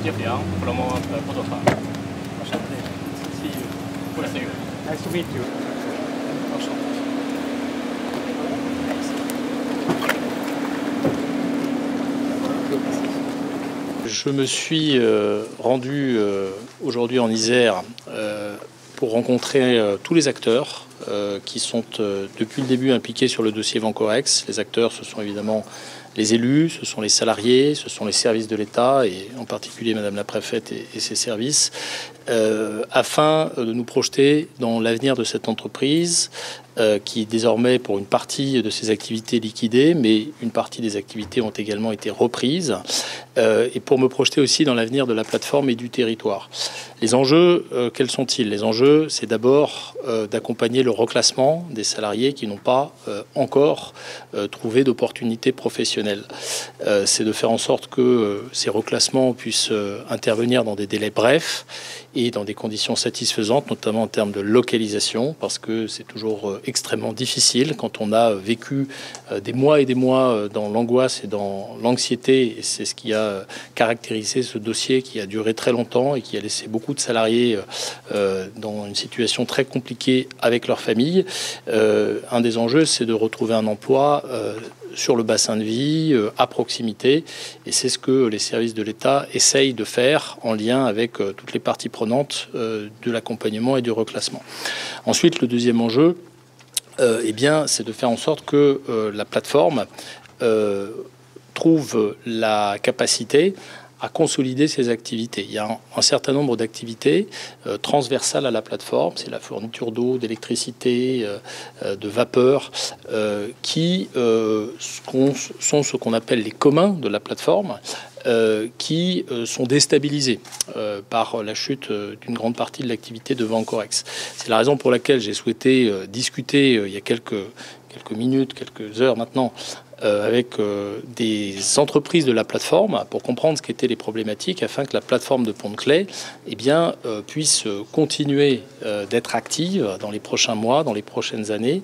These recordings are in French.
Jeff Young from Photofarm. See you. See you. Nice to meet you. Je me suis rendu aujourd'hui en Isère pour rencontrer tous les acteurs qui sont depuis le début impliqués sur le dossier Vencorex. Les acteurs, ce sont évidemment les élus, ce sont les salariés, ce sont les services de l'État et en particulier Madame la Préfète et ses services, afin de nous projeter dans l'avenir de cette entreprise qui désormais, pour une partie de ses activités liquidées, mais une partie des activités ont également été reprises, et pour me projeter aussi dans l'avenir de la plateforme et du territoire. Les enjeux, quels sont-ils? Les enjeux, c'est d'abord d'accompagner le reclassement des salariés qui n'ont pas encore trouvé d'opportunités professionnelles. C'est de faire en sorte que ces reclassements puissent intervenir dans des délais brefs et dans des conditions satisfaisantes, notamment en termes de localisation, parce que c'est toujours extrêmement difficile quand on a vécu des mois et des mois dans l'angoisse et dans l'anxiété, et c'est ce qui a caractérisé ce dossier qui a duré très longtemps et qui a laissé beaucoup de salariés dans une situation très compliquée avec leur famille. Un des enjeux, c'est de retrouver un emploi sur le bassin de vie, à proximité, et c'est ce que les services de l'État essayent de faire en lien avec toutes les parties prenantes de l'accompagnement et du reclassement. Ensuite, le deuxième enjeu, eh bien, c'est de faire en sorte que la plateforme trouve la capacité à consolider ses activités. Il y a un certain nombre d'activités transversales à la plateforme, c'est la fourniture d'eau, d'électricité, de vapeur, qui sont ce qu'on appelle les communs de la plateforme, qui sont déstabilisés par la chute d'une grande partie de l'activité de Vencorex. C'est la raison pour laquelle j'ai souhaité discuter il y a quelques minutes, quelques heures maintenant, avec des entreprises de la plateforme pour comprendre ce qu'étaient les problématiques afin que la plateforme de Pont-de-Claix puisse continuer d'être active dans les prochains mois, dans les prochaines années,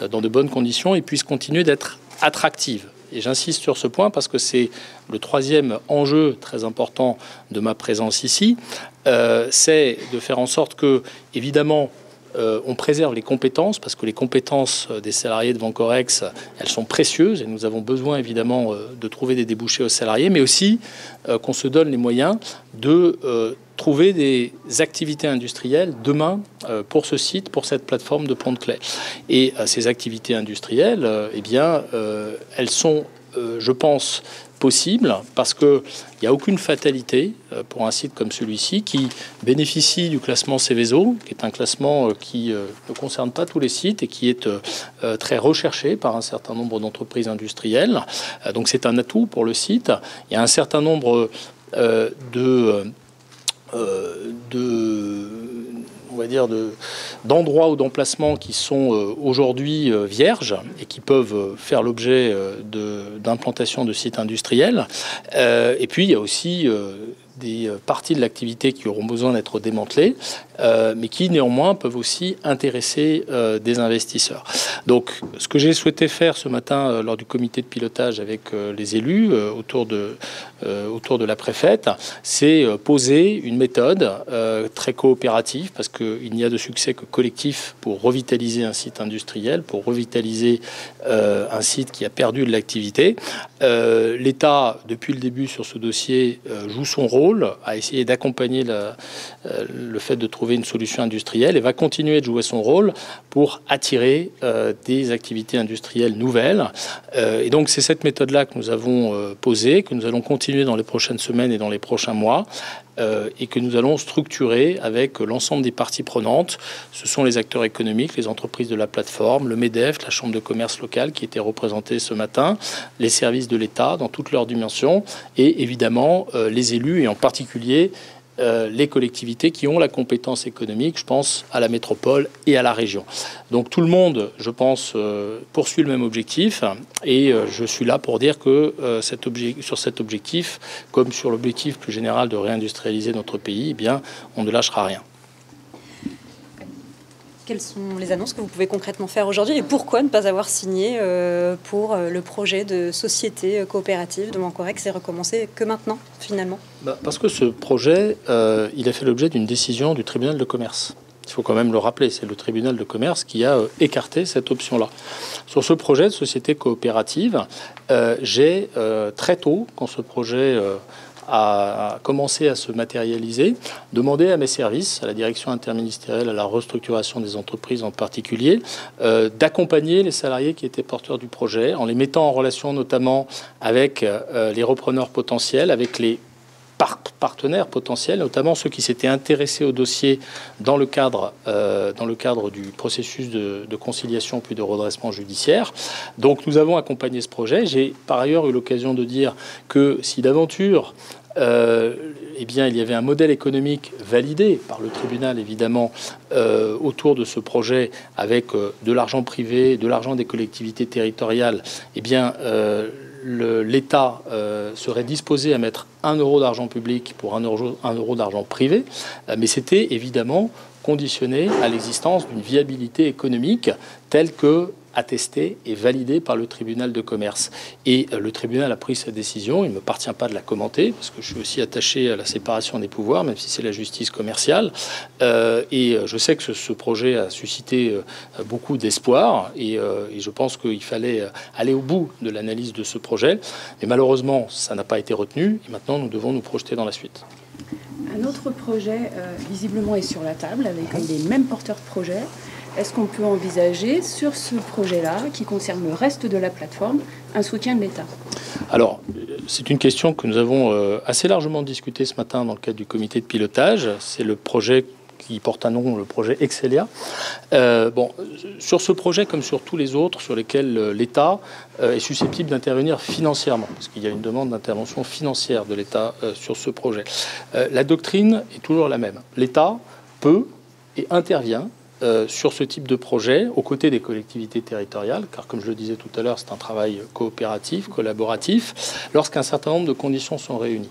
dans de bonnes conditions et puisse continuer d'être attractive. Et j'insiste sur ce point parce que c'est le troisième enjeu très important de ma présence ici, c'est de faire en sorte que, évidemment, on préserve les compétences parce que les compétences des salariés de Vencorex, elles sont précieuses et nous avons besoin évidemment de trouver des débouchés aux salariés, mais aussi qu'on se donne les moyens de trouver des activités industrielles demain pour ce site, pour cette plateforme de Pont-de-Claix. Et ces activités industrielles, eh bien, elles sont, je pense, possible parce qu'il n'y a aucune fatalité pour un site comme celui-ci qui bénéficie du classement Seveso, qui est un classement qui ne concerne pas tous les sites et qui est très recherché par un certain nombre d'entreprises industrielles. Donc c'est un atout pour le site. Il y a un certain nombre d'endroits ou d'emplacements qui sont aujourd'hui vierges et qui peuvent faire l'objet d'implantation de sites industriels. Et puis, il y a aussi des parties de l'activité qui auront besoin d'être démantelées, mais qui néanmoins peuvent aussi intéresser des investisseurs. Donc, ce que j'ai souhaité faire ce matin lors du comité de pilotage avec les élus autour de la préfète, c'est poser une méthode très coopérative, parce qu'il n'y a de succès que collectif pour revitaliser un site industriel, pour revitaliser un site qui a perdu de l'activité. L'État, depuis le début sur ce dossier, joue son rôle à essayer d'accompagner le fait de trouver une solution industrielle et va continuer de jouer son rôle pour attirer des activités industrielles nouvelles. Et donc c'est cette méthode-là que nous avons posée, que nous allons continuer dans les prochaines semaines et dans les prochains mois, et que nous allons structurer avec l'ensemble des parties prenantes. Ce sont les acteurs économiques, les entreprises de la plateforme, le MEDEF, la Chambre de commerce locale qui était représentée ce matin, les services de l'État dans toutes leurs dimensions et évidemment les élus et en particulier les collectivités qui ont la compétence économique, je pense à la métropole et à la région. Donc tout le monde, je pense, poursuit le même objectif et je suis là pour dire que sur cet objectif, comme sur l'objectif plus général de réindustrialiser notre pays, eh bien, on ne lâchera rien. Quelles sont les annonces que vous pouvez concrètement faire aujourd'hui et pourquoi ne pas avoir signé pour le projet de société coopérative de Vancorex et recommencer que maintenant, finalement? Parce que ce projet, il a fait l'objet d'une décision du tribunal de commerce. Il faut quand même le rappeler, c'est le tribunal de commerce qui a écarté cette option-là. Sur ce projet de société coopérative, j'ai très tôt, quand ce projet a commencé à se matérialiser, demandé à mes services, à la direction interministérielle, à la restructuration des entreprises en particulier, d'accompagner les salariés qui étaient porteurs du projet, en les mettant en relation notamment avec les repreneurs potentiels, avec les partenaires potentiels, notamment ceux qui s'étaient intéressés au dossier dans le cadre du processus de conciliation puis de redressement judiciaire. Donc nous avons accompagné ce projet. J'ai par ailleurs eu l'occasion de dire que si d'aventure eh bien, il y avait un modèle économique validé par le tribunal, évidemment, autour de ce projet, avec de l'argent privé, de l'argent des collectivités territoriales, eh bien, l'État serait disposé à mettre 1 euro d'argent public pour 1 euro d'argent privé, mais c'était évidemment conditionné à l'existence d'une viabilité économique telle que attestée et validée par le tribunal de commerce. Et le tribunal a pris sa décision. Il ne me appartient pas de la commenter, parce que je suis aussi attaché à la séparation des pouvoirs, même si c'est la justice commerciale. Et je sais que ce projet a suscité beaucoup d'espoir, et je pense qu'il fallait aller au bout de l'analyse de ce projet. Mais malheureusement, ça n'a pas été retenu, et maintenant nous devons nous projeter dans la suite. Un autre projet, visiblement, est sur la table, avec les mêmes porteurs de projet. Est-ce qu'on peut envisager, sur ce projet-là, qui concerne le reste de la plateforme, un soutien de l'État? Alors, c'est une question que nous avons assez largement discutée ce matin dans le cadre du comité de pilotage. C'est le projet qui porte un nom, le projet Excelia. Sur ce projet, comme sur tous les autres, sur lesquels l'État est susceptible d'intervenir financièrement, parce qu'il y a une demande d'intervention financière de l'État sur ce projet. La doctrine est toujours la même. L'État peut et intervient sur ce type de projet, aux côtés des collectivités territoriales, car comme je le disais tout à l'heure, c'est un travail coopératif, collaboratif, lorsqu'un certain nombre de conditions sont réunies.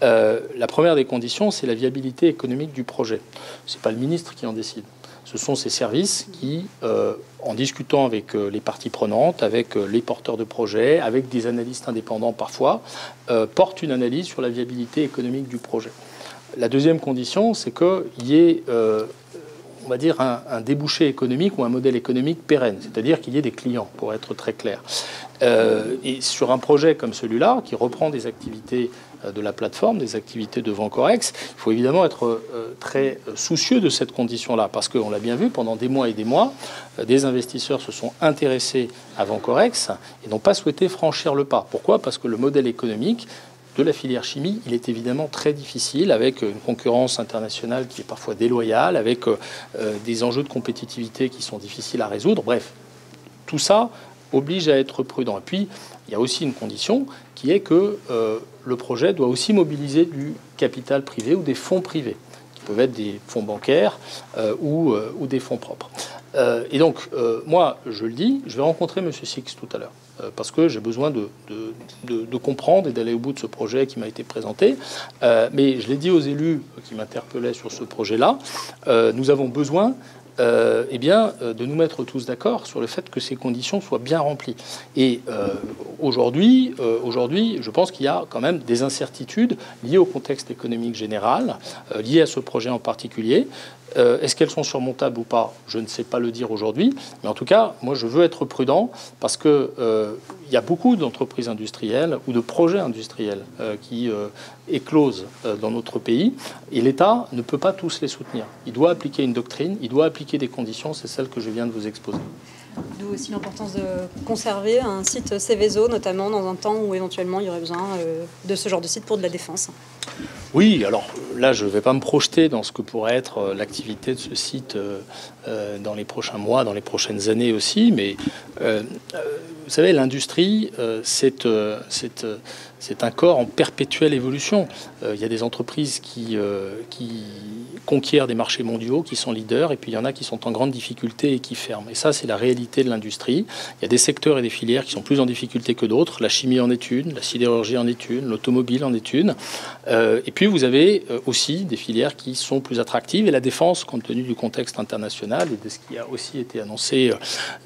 La première des conditions, c'est la viabilité économique du projet. Ce n'est pas le ministre qui en décide. Ce sont ces services qui, en discutant avec les parties prenantes, avec les porteurs de projets, avec des analystes indépendants parfois, portent une analyse sur la viabilité économique du projet. La deuxième condition, c'est qu'il y ait on va dire, un débouché économique ou un modèle économique pérenne, c'est-à-dire qu'il y ait des clients, pour être très clair. Et sur un projet comme celui-là, qui reprend des activités de la plateforme, des activités de Vancorex, il faut évidemment être très soucieux de cette condition-là, parce qu'on l'a bien vu, pendant des mois et des mois, des investisseurs se sont intéressés à Vancorex et n'ont pas souhaité franchir le pas. Pourquoi? Parce que le modèle économique de la filière chimie, il est évidemment très difficile, avec une concurrence internationale qui est parfois déloyale, avec des enjeux de compétitivité qui sont difficiles à résoudre. Bref, tout ça oblige à être prudent. Et puis, il y a aussi une condition qui est que le projet doit aussi mobiliser du capital privé ou des fonds privés, qui peuvent être des fonds bancaires ou des fonds propres. Et donc, moi, je le dis, je vais rencontrer M. Six tout à l'heure, parce que j'ai besoin de comprendre et d'aller au bout de ce projet qui m'a été présenté. Mais je l'ai dit aux élus qui m'interpellaient sur ce projet-là, nous avons besoin de nous mettre tous d'accord sur le fait que ces conditions soient bien remplies. Et aujourd'hui, je pense qu'il y a quand même des incertitudes liées au contexte économique général, liées à ce projet en particulier. Est-ce qu'elles sont surmontables ou pas? Je ne sais pas le dire aujourd'hui, mais en tout cas, moi, je veux être prudent parce que il y a beaucoup d'entreprises industrielles ou de projets industriels qui éclosent dans notre pays, et l'État ne peut pas tous les soutenir. Il doit appliquer une doctrine, il doit appliquer des conditions, c'est celle que je viens de vous exposer. D'où aussi l'importance de conserver un site Seveso, notamment dans un temps où éventuellement il y aurait besoin de ce genre de site pour de la défense. Oui, alors là, je ne vais pas me projeter dans ce que pourrait être l'activité de ce site dans les prochains mois, dans les prochaines années aussi, mais vous savez, l'industrie, c'est un corps en perpétuelle évolution. Il y a des entreprises qui conquièrent des marchés mondiaux, qui sont leaders, et puis il y en a qui sont en grande difficulté et qui ferment. Et ça, c'est la réalité de l'industrie. Il y a des secteurs et des filières qui sont plus en difficulté que d'autres. La chimie en est une, la sidérurgie en est une, l'automobile en est une. Et puis vous avez aussi des filières qui sont plus attractives. Et la défense, compte tenu du contexte international et de ce qui a aussi été annoncé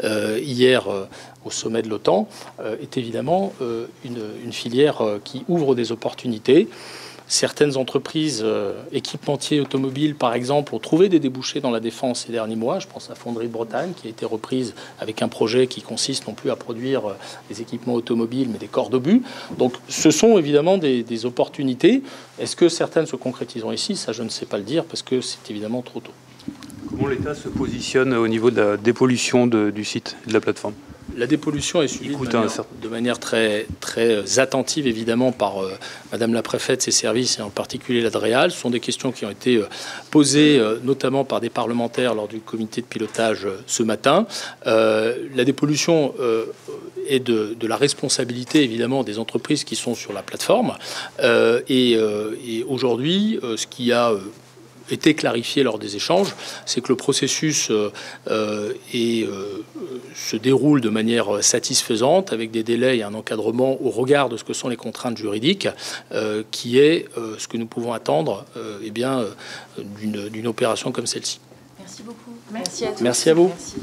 hier au sommet de l'OTAN, est évidemment une filière qui ouvre des opportunités. Certaines entreprises, équipementiers automobiles par exemple, ont trouvé des débouchés dans la défense ces derniers mois. Je pense à Fonderie de Bretagne qui a été reprise avec un projet qui consiste non plus à produire des équipements automobiles mais des corps d'obus. Donc ce sont évidemment des opportunités. Est-ce que certaines se concrétiseront ici? Ça, je ne sais pas le dire parce que c'est évidemment trop tôt. Comment l'État se positionne au niveau de la dépollution du site et de la plateforme? La dépollution est suivie de manière très, très attentive, évidemment, par Madame la Préfète, ses services, et en particulier la DREAL. Ce sont des questions qui ont été posées, notamment par des parlementaires lors du comité de pilotage ce matin. La dépollution est de la responsabilité, évidemment, des entreprises qui sont sur la plateforme. Et aujourd'hui, ce qui a été clarifié lors des échanges, c'est que le processus se déroule de manière satisfaisante, avec des délais et un encadrement au regard de ce que sont les contraintes juridiques, qui est ce que nous pouvons attendre d'une opération comme celle-ci. Merci beaucoup. Merci à tous. Merci à vous. Merci.